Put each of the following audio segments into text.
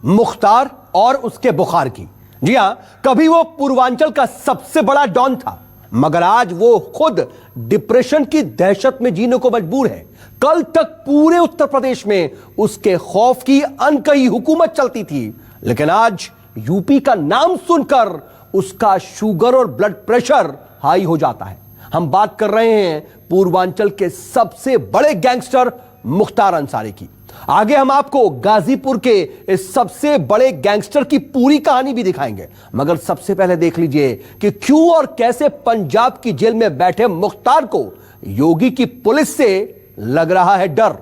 मुख्तार और उसके बुखार की। जी हां, कभी वो पूर्वांचल का सबसे बड़ा डॉन था, मगर आज वो खुद डिप्रेशन की दहशत में जीने को मजबूर है। कल तक पूरे उत्तर प्रदेश में उसके खौफ की अनकही हुकूमत चलती थी, लेकिन आज यूपी का नाम सुनकर उसका शुगर और ब्लड प्रेशर हाई हो जाता है। हम बात कर रहे हैं पूर्वांचल के सबसे बड़े गैंगस्टर मुख्तार अंसारी की। आगे हम आपको गाजीपुर के इस सबसे बड़े गैंगस्टर की पूरी कहानी भी दिखाएंगे, मगर सबसे पहले देख लीजिए कि क्यों और कैसे पंजाब की जेल में बैठे मुख्तार को योगी की पुलिस से लग रहा है डर।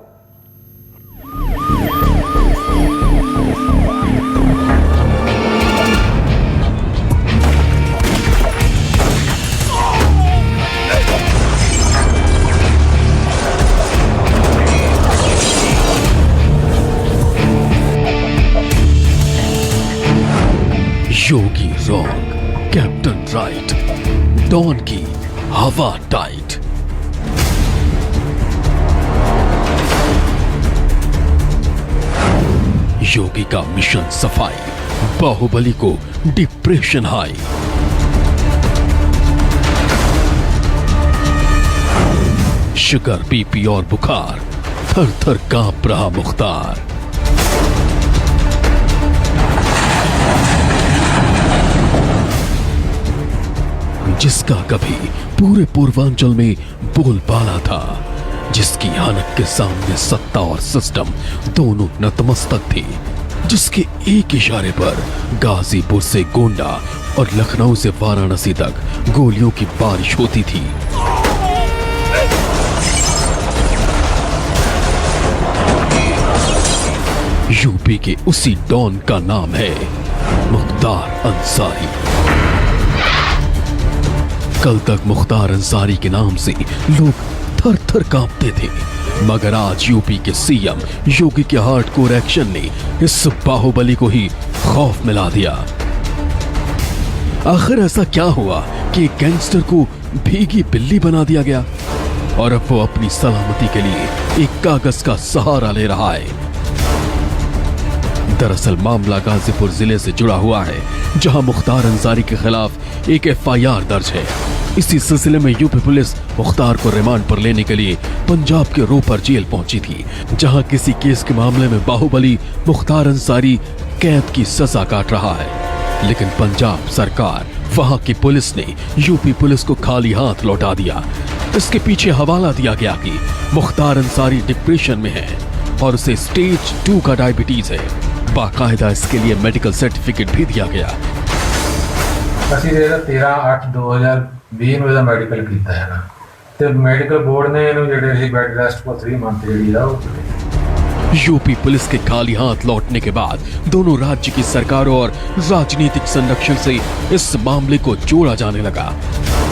योगी रॉन्ग, कैप्टन राइट, डॉन की हवा टाइट। योगी का मिशन सफाई, बाहुबली को डिप्रेशन हाई। शुगर, बीपी और बुखार, थर थर कांप रहा मुख्तार। जिसका कभी पूरे पूर्वांचल में बोलबाला था, जिसकी हनक के सामने सत्ता और सिस्टम दोनों नतमस्तक थे, जिसके एक इशारे पर गाजीपुर से गोंडा और लखनऊ से वाराणसी तक गोलियों की बारिश होती थी। यूपी के उसी डॉन का नाम है मुख्तार अंसारी। कल तक मुख्तार अंसारी के नाम से लोग थर थर कांपते थे, मगर आज यूपी के सीएम योगी के हार्डकोर एक्शन ने इस बाहुबली को ही खौफ मिला दिया। आखिर ऐसा क्या हुआ कि गैंगस्टर को भीगी बिल्ली बना दिया गया और अब वो अपनी सलामती के लिए एक कागज का सहारा ले रहा है। दरअसल मामला गाजीपुर जिले से जुड़ा हुआ है, जहां मुख्तार अंसारी के खिलाफ एक एफआईआर दर्ज है। इसी सिलसिले में यूपी पुलिस मुख्तार को रिमांड पर लेने के लिए पंजाब के रोपर जेल पहुंची थी, जहां किसी केस के मामले में बाहुबली मुख्तार अंसारी कैद की सजा काट रहा है। लेकिन पंजाब सरकार, वहां की पुलिस ने यूपी पुलिस को खाली हाथ लौटा दिया। इसके पीछे हवाला दिया गया कि मुख्तार अंसारी डिप्रेशन में है और उसे स्टेज 2 का डायबिटीज है। बाकायदा इसके लिए मेडिकल सर्टिफिकेट भी दिया गया। ਅਸੀਂ 13/8/2020 ਨੂੰ ਇਹਦਾ ਮੈਡੀਕਲ ਕੀਤਾ ਹੈ ਨਾ, ਤੇ ਮੈਡੀਕਲ ਬੋਰਡ ਨੇ ਇਹਨੂੰ ਜਿਹੜੇ ਸੀ ਬੈੱਡ ਰੈਸਟ को 3 ਮੰਥ ਜਿਹੜੀ ਆ ਉਹ। यूपी पुलिस के खाली हाथ लौटने के बाद दोनों राज्य की सरकारों और राजनीतिक संरक्षण से इस मामले को जोड़ा जाने लगा।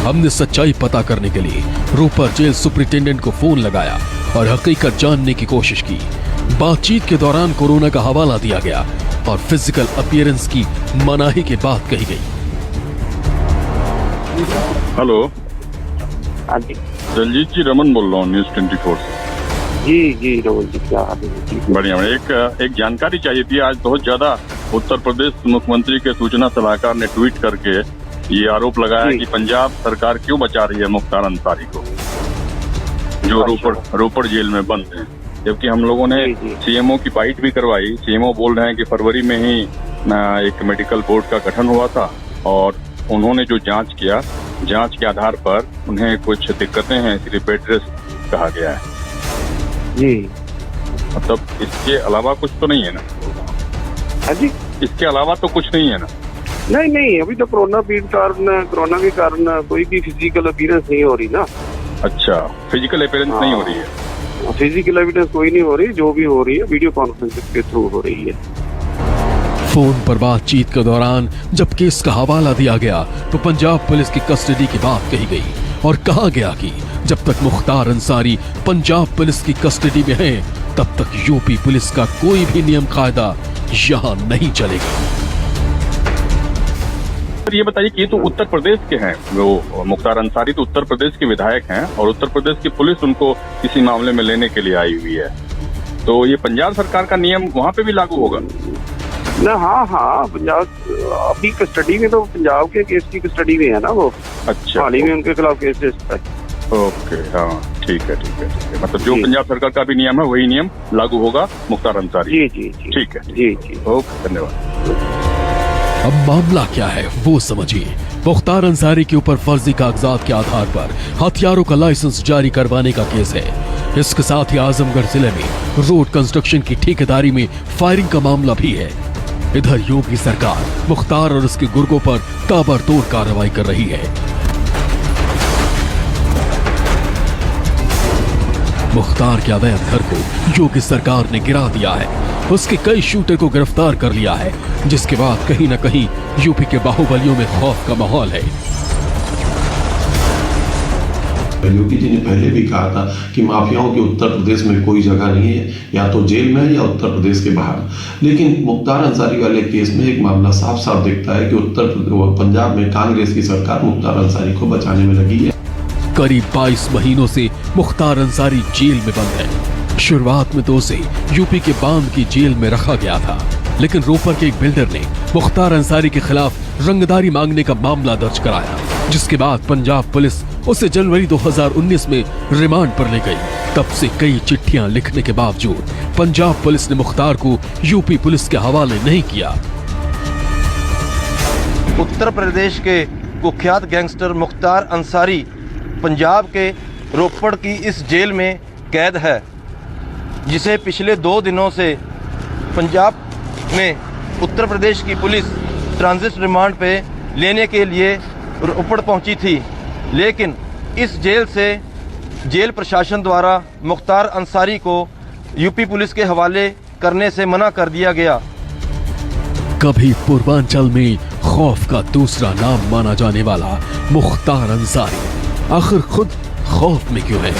हमने सच्चाई पता करने के लिए रोपर जेल सुपरिटेंडेंट को फोन लगाया और हकीकत जानने की कोशिश की। बातचीत के दौरान कोरोना का हवाला दिया गया और फिजिकल अपीयरेंस की मनाही की बात कही गई। हेलो, हाँ जी दलजीत जी, रमन बोल रहा हूँ न्यूज़ 24 से। जी रमन जी, क्या हाल है? बढ़िया। एक जानकारी चाहिए थी। आज बहुत ज्यादा उत्तर प्रदेश मुख्यमंत्री के सूचना सलाहकार ने ट्वीट करके ये आरोप लगाया कि पंजाब सरकार क्यों बचा रही है मुख्तार अंसारी को, जो रोपड़ जेल में बंद है। जबकि हम लोगों ने सीएमओ की बाइट भी करवाई। सीएमओ बोल रहे हैं कि फरवरी में ही एक मेडिकल बोर्ड का गठन हुआ था और उन्होंने जो जांच किया, जांच के आधार पर उन्हें कुछ दिक्कतें हैं, इसलिए बेड रेस्ट कहा गया है। जी, मतलब इसके अलावा कुछ तो नहीं है ना? हाँ जी, इसके अलावा तो कुछ नहीं है ना? नहीं, अभी तो कोरोना के कारण कोई भी फिजिकल अपीयरेंस नहीं हो रही ना। अच्छा, फिजिकल अपीयरेंस नहीं हो रही है? फिजिकल एविडेंस कोई नहीं हो रही, जो भी हो रही है वीडियो कॉन्फ्रेंसिंग के थ्रू हो रही है। फोन पर बातचीत के दौरान जब केस का हवाला दिया गया तो पंजाब पुलिस की कस्टडी की बात कही गई और कहा गया कि जब तक मुख्तार अंसारी पंजाब पुलिस की कस्टडी में है, तब तक यूपी पुलिस का कोई भी नियम कायदा यहाँ नहीं चलेगा। ये बताइए कि ये तो उत्तर प्रदेश के हैं, वो मुख्तार अंसारी तो उत्तर प्रदेश के विधायक हैं और उत्तर प्रदेश की पुलिस उनको किसी मामले में लेने के लिए आई हुई है, तो ये पंजाब सरकार का नियम वहाँ पे भी लागू होगा? ना हाँ पंजाब अभी कस्टडी में, तो पंजाब के केस की कस्टडी में है ना वो। अच्छा, हाल ही में उनके खिलाफ केस है। ओके, हाँ ठीक है। मतलब जो पंजाब सरकार का भी नियम है वही नियम लागू होगा मुख्तार अंसारी। जी। ठीक है। जी। ओके, धन्यवाद। अब मामला क्या है वो समझिए। मुख्तार अंसारी के ऊपर फर्जी कागजात के आधार पर हथियारों का लाइसेंस जारी करवाने का केस है। इसके साथ ही आजमगढ़ जिले में रोड कंस्ट्रक्शन की ठेकेदारी में फायरिंग का मामला भी है। इधर योगी सरकार मुख्तार और उसके गुर्गों पर ताबड़तोड़ कार्रवाई कर रही है। मुख्तार के अवैध घर को योगी सरकार ने गिरा दिया है। उसके कई शूटर को गिरफ्तार कर लिया है, जिसके बाद कहीं न कहीं यूपी के बाहुबलियों में खौफ का माहौल है। योगी जी ने पहले भी कहा था कि माफियाओं के उत्तर प्रदेश में कोई जगह नहीं है, या तो जेल में या उत्तर प्रदेश के बाहर। लेकिन मुख्तार अंसारी वाले केस में एक मामला साफ साफ दिखता है कि पंजाब में कांग्रेस की सरकार मुख्तार अंसारी को बचाने में लगी है। करीब 22 महीनों से मुख्तार अंसारी जेल में बंद है। शुरुआत में तो उसे यूपी के बांध की जेल में रखा गया था, लेकिन रोपर के एक बिल्डर ने मुख्तार अंसारी के खिलाफ रंगदारी मांगने का मामला दर्ज कराया, जिसके बाद पंजाब पुलिस उसे जनवरी 2019 में रिमांड पर ले गई। तब से कई चिट्ठियां लिखने के बावजूद पंजाब पुलिस ने मुख्तार को यूपी पुलिस के हवाले नहीं किया। उत्तर प्रदेश के कुख्यात गैंगस्टर मुख्तार अंसारी पंजाब के रोपड़ की इस जेल में कैद है, जिसे पिछले 2 दिनों से पंजाब में उत्तर प्रदेश की पुलिस ट्रांजिट रिमांड पे लेने के लिए रोपड़ पहुंची थी। लेकिन इस जेल से जेल प्रशासन द्वारा मुख्तार अंसारी को यूपी पुलिस के हवाले करने से मना कर दिया गया। कभी पूर्वांचल में खौफ का दूसरा नाम माना जाने वाला मुख्तार अंसारी आखिर खुद खौफ में क्यों है?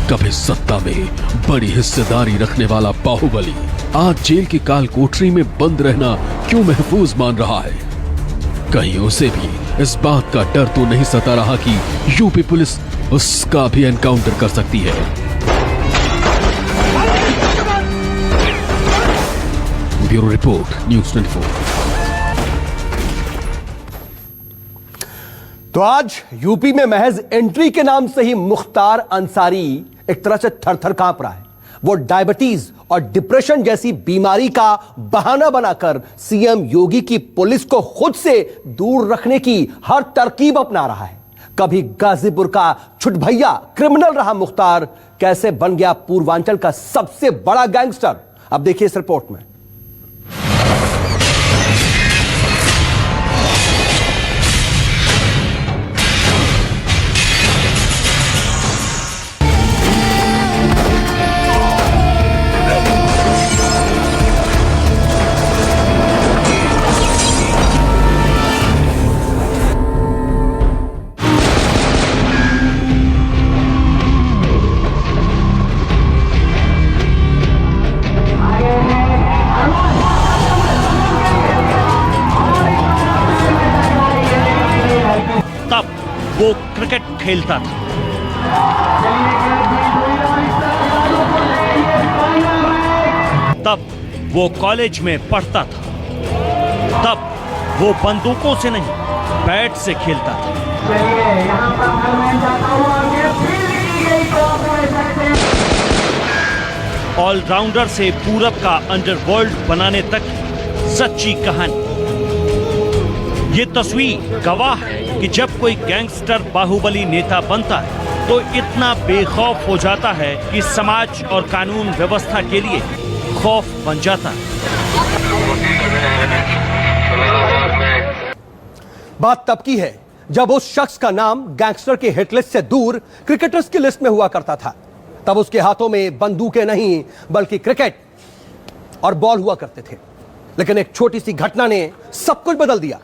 कभी सत्ता में बड़ी हिस्सेदारी रखने वाला बाहुबली आज जेल की काल कोठरी में बंद रहना क्यों महफूज मान रहा है? कहीं उसे भी इस बात का डर तो नहीं सता रहा कि यूपी पुलिस उसका भी एनकाउंटर कर सकती है? Bureau report, news 24। तो आज यूपी में महज एंट्री के नाम से ही मुख्तार अंसारी एक तरह से थर-थर कांप रहा है। वो डायबिटीज और डिप्रेशन जैसी बीमारी का बहाना बनाकर सीएम योगी की पुलिस को खुद से दूर रखने की हर तरकीब अपना रहा है। कभी गाजीपुर का छुटभैया क्रिमिनल रहा मुख्तार, कैसे बन गया पूर्वांचल का सबसे बड़ा गैंगस्टर? अब देखिए इस रिपोर्ट में। वो क्रिकेट खेलता था। तब वो कॉलेज में पढ़ता था। तब वो बंदूकों से नहीं, बैट से खेलता था। ऑलराउंडर से पूरब का अंडरवर्ल्ड बनाने तक सच्ची कहानी। ये तस्वीर गवाह है कि जब कोई गैंगस्टर बाहुबली नेता बनता है तो इतना बेखौफ हो जाता है कि समाज और कानून व्यवस्था के लिए खौफ बन जाता है। बात तब की है जब उस शख्स का नाम गैंगस्टर के हिट लिस्ट से दूर क्रिकेटर्स की लिस्ट में हुआ करता था। तब उसके हाथों में बंदूकें नहीं बल्कि क्रिकेट और बॉल हुआ करते थे। लेकिन एक छोटी सी घटना ने सब कुछ बदल दिया।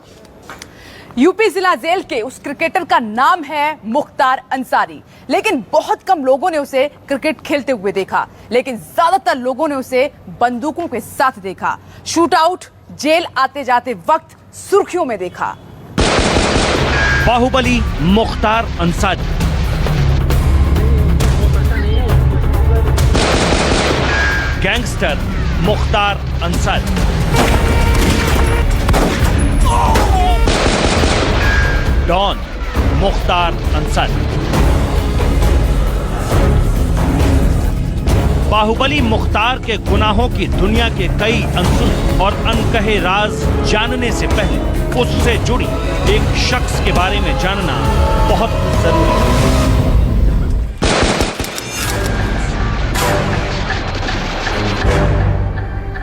यूपी जिला जेल के उस क्रिकेटर का नाम है मुख्तार अंसारी, लेकिन बहुत कम लोगों ने उसे क्रिकेट खेलते हुए देखा, लेकिन ज्यादातर लोगों ने उसे बंदूकों के साथ देखा। शूट आउट, जेल आते जाते वक्त सुर्खियों में देखा। बाहुबली मुख्तार अंसारी, गैंगस्टर मुख्तार अंसारी। मुख्तार अंसारी। बाहुबली मुख्तार के गुनाहों की दुनिया के कई अनसुने और अनकहे राज जानने से पहले उससे जुड़ी एक शख्स के बारे में जानना बहुत जरूरी है।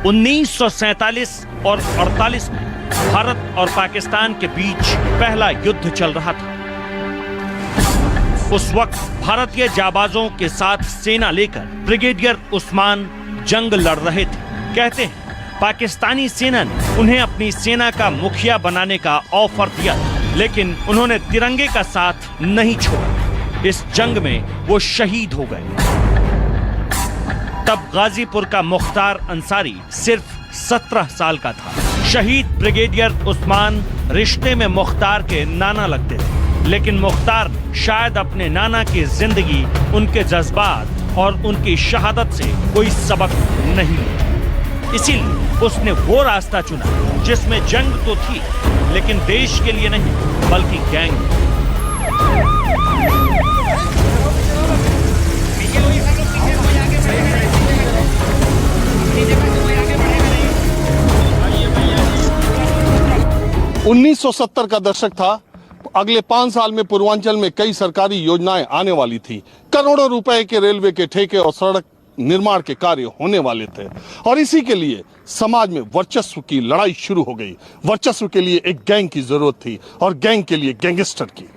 1947 और 48 में भारत और पाकिस्तान के बीच पहला युद्ध चल रहा था। उस वक्त भारतीय जाबाजों के साथ सेना लेकर ब्रिगेडियर उस्मान जंग लड़ रहे थे। कहते हैं पाकिस्तानी सेना ने उन्हें अपनी सेना का मुखिया बनाने का ऑफर दिया, लेकिन उन्होंने तिरंगे का साथ नहीं छोड़ा। इस जंग में वो शहीद हो गए। तब गाजीपुर का मुख्तार अंसारी सिर्फ 17 साल का था। शहीद ब्रिगेडियर उस्मान रिश्ते में मुख्तार के नाना लगते थे, लेकिन मुख्तार शायद अपने नाना की जिंदगी, उनके जज्बात और उनकी शहादत से कोई सबक नहीं लिया। इसीलिए उसने वो रास्ता चुना जिसमें जंग तो थी, लेकिन देश के लिए नहीं बल्कि गैंग। उन्नीस 1970 का दशक था। अगले 5 साल में पूर्वांचल में कई सरकारी योजनाएं आने वाली थी। करोड़ों रुपए के रेलवे के ठेके और सड़क निर्माण के कार्य होने वाले थे, और इसी के लिए समाज में वर्चस्व की लड़ाई शुरू हो गई। वर्चस्व के लिए एक गैंग की जरूरत थी, और गैंग के लिए गैंगस्टर की,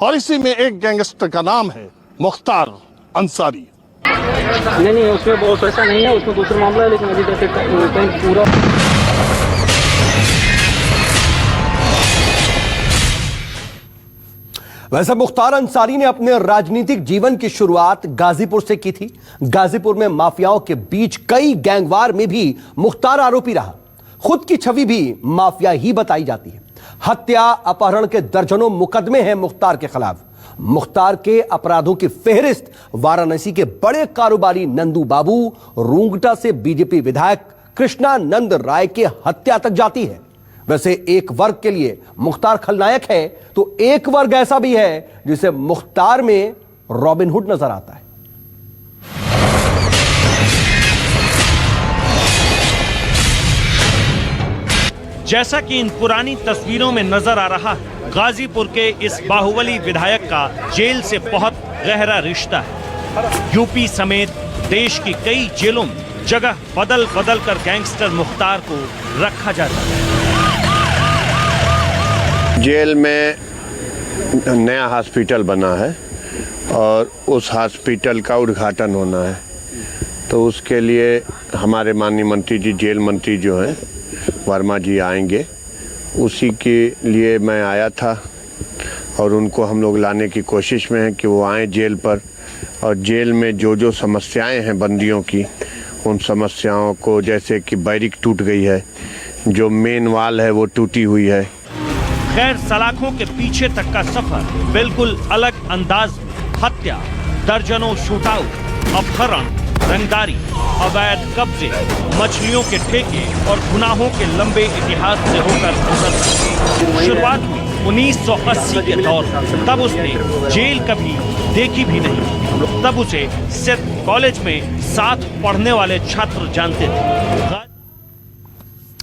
और इसी में एक गैंगस्टर का नाम है मुख्तार अंसारी। नहीं, उसमें बहुत पैसा नहीं है, उसमें दूसरा मामला है, लेकिन अभी तक पूरा। वैसे मुख्तार अंसारी ने अपने राजनीतिक जीवन की शुरुआत गाजीपुर से की थी। गाजीपुर में माफियाओं के बीच कई गैंगवार में भी मुख्तार आरोपी रहा। खुद की छवि भी माफिया ही बताई जाती है। हत्या, अपहरण के दर्जनों मुकदमे हैं मुख्तार के खिलाफ। मुख्तार के अपराधों की फेहरिस्त वाराणसी के बड़े कारोबारी नंदू बाबू, रूंगटा से बीजेपी विधायक कृष्णानंद राय के हत्या तक जाती है। वैसे एक वर्ग के लिए मुख्तार खलनायक है, तो एक वर्ग ऐसा भी है जिसे मुख्तार में रॉबिनहुड नजर आता है। जैसा कि इन पुरानी तस्वीरों में नजर आ रहा है, गाजीपुर के इस बाहुबली विधायक का जेल से बहुत गहरा रिश्ता है। यूपी समेत देश की कई जेलों में जगह बदल बदल कर गैंगस्टर मुख्तार को रखा जाता है। जेल में नया हॉस्पिटल बना है और उस हॉस्पिटल का उद्घाटन होना है, तो उसके लिए हमारे माननीय मंत्री जी, जेल मंत्री जो हैं वर्मा जी आएंगे। उसी के लिए मैं आया था, और उनको हम लोग लाने की कोशिश में हैं कि वो आएँ जेल पर, और जेल में जो जो समस्याएं हैं बंदियों की, उन समस्याओं को, जैसे कि बैरिक टूट गई है, जो मेन वाल है वो टूटी हुई है। खैर, सलाखों के पीछे तक का सफर बिल्कुल अलग अंदाज में हत्या, दर्जनों शूटआउट, अपहरण, रंगदारी, अवैध कब्जे, मछलियों के ठेके और गुनाहों के लंबे इतिहास से होकर गुजरता। शुरुआत हुई 1980 के दौर, तब उसने जेल कभी देखी भी नहीं। तब उसे सिर्फ कॉलेज में साथ पढ़ने वाले छात्र जानते थे।